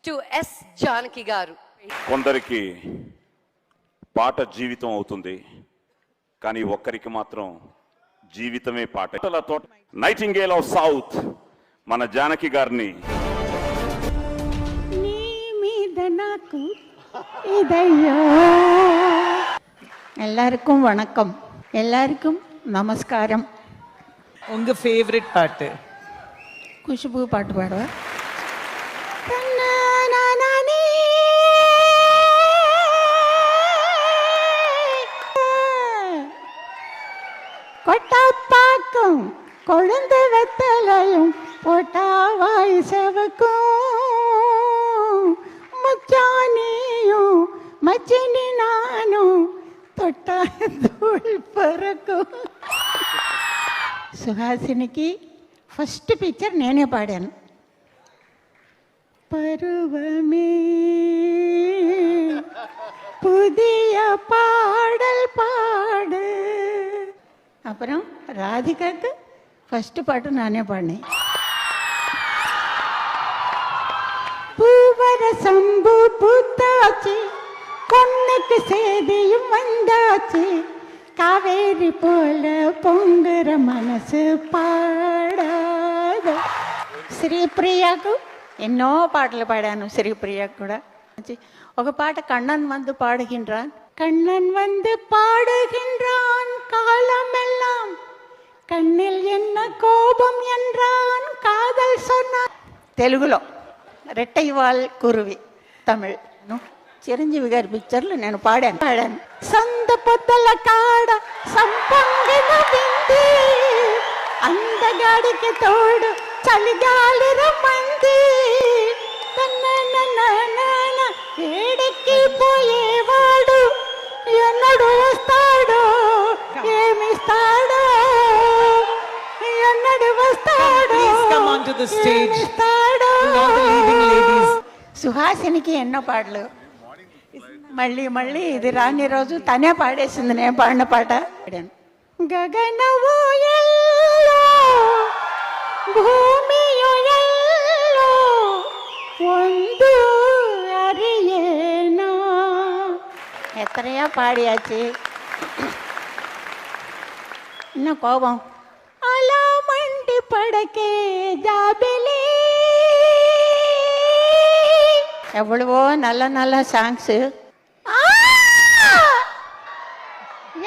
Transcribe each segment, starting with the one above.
To yes Janaki గారు. కొందరికి పాట జీవితం అవుతుంది, కానీ ఒక్కరికి మాత్రం జీవితమే పాట. నైటింగేల్ ఆఫ్ సౌత్ మన జానకి గారిని నీ మీద నాకు ఇదయ్యో. எல்லாருக்கும் வணக்கம், எல்லாருக்கும் நமஸ்காரம். உங்க ஃபேவரட் பாட்டு? குஷ்பு பாட்டு பாடுவா. கொட்டாப்பாக்கும் கொழுந்து வெத்தலையும் போட்டாவாய் செவக்கும் மச்சானியும் மச்சினி நானும் தொட்டா தூள் பறக்கும். సుహాసినికి ఫస్ట్ పిక్చర్ నేనే పాడాను. பருவமே புதிய பாடல் பாடு. அப்புறம் ராதிகாக்கு ஃபஸ்ட்டு பாட்டு நானே பாடினேன். பூவர சம்பு பூத்தாச்சு, பொண்ணுக்கு சேதியும் வந்தாச்சு, காவேரி போல பொங்குற மனசு பாடாத. శ్రీప్రియాకు ఎన్నో పాటలు పాడాను. శ్రీప్రియాకు కూడా ఒక పాట కண்ணన్ வந்து பாடுகின்றான், கண்ணன் வந்து பாடுகின்றான் காலமெல்லாம், కన్నిల్ ఎన్న కోపం என்றான் కాదల్ சொன்னான். తెలుగులో రెట్టైవాల్ కురువి, తమిళ్. చిరంజీవి గారి పిక్చర్లో నేను పాడాను. సంద పొద్దల కాడ సంపంగిన బింది, అందగాడికి తోడు చలిగాలి రమ్మంది, ఏడికి పోయేవాడు ఎన్నడు వస్తాడో ఏమిస్తాడో, ఎన్నడు వస్తాడో ఏమిస్తాడో. సుహాసినికి ఎన్నో పాటలు. మళ్ళీ మళ్ళీ ఇది రాని రోజు తనే పాడేసింది నేను పాడిన పాట. గగనవో ఎల్లో భూమియో ఎల్లో ಒಂದು அறியேனா. எத்தனையா பாடியாச்சு. இன்னும் கோபம். அலா மண்டி படக்கே ஜாபிலி. எவ்வளவோ நல்ல நல்ல சாங்ஸு.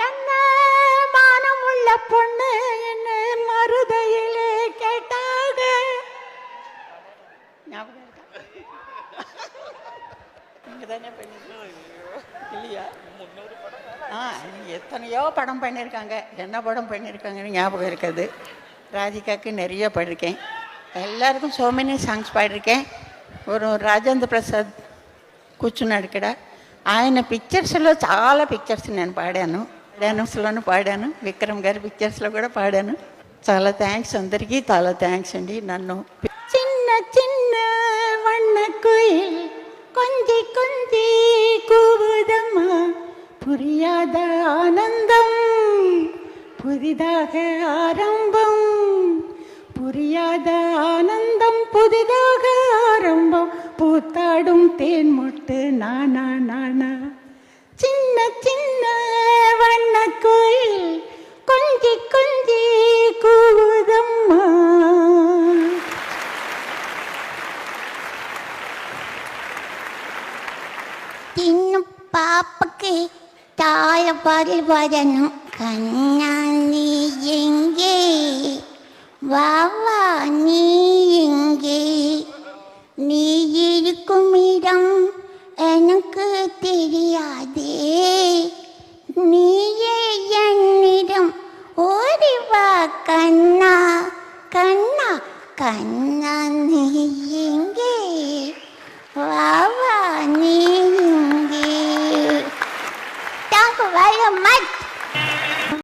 என்ன மானமுள்ள பொண்ணு என்ன மருதையிலே கேட்டாக. இல்லையா? எத்தனையோ படம் பண்ணியிருக்காங்க. என்ன படம் பண்ணியிருக்காங்கன்னு ஞாபகம் இருக்குது. ராதிகாவுக்கு நிறைய பாடியிருக்கேன். எல்லாருக்கும் so many సాంగ్స్ పాడిயிருக்கேன். ஒரு రాజేంద్ర ప్రసాద్ కూర్చున్నాడు ఇక్కడ, ఆయన పిక్చర్స్లో చాలా పిక్చర్స్ నేను పాడాను. డ్యాన్స్లోనూ పాడాను, విక్రమ్ గారి పిక్చర్స్లో కూడా పాడాను. చాలా థ్యాంక్స్ అందరికీ, చాలా థ్యాంక్స్ అండి. నన్ను చిన్న చిన్న వண்ண కుயில் கொஞ்சி கொஞ்சி கூவுதம்மா, புரியாத ஆனந்தம் புதிதாக ஆரம்பம், புரியாத ஆனந்தம் புதிதாக ஆரம்பம், பூத்தாடும் தேன் முட்டு நானா நானா. சின்ன சின்ன வண்ண கோயில் கொஞ்சி கொஞ்சி கூவுதம்மா. చిన్న పాపకి తాళపాలు పాడాను. కన్నాన్ని ఎంగే வாவா நீ எங்கே, நீ இருக்கும் இடம் எனக்கு தெரியாதே, நீயே என்னிடம் ஓடிவா கண்ணா கண்ணா கண்ணா நீ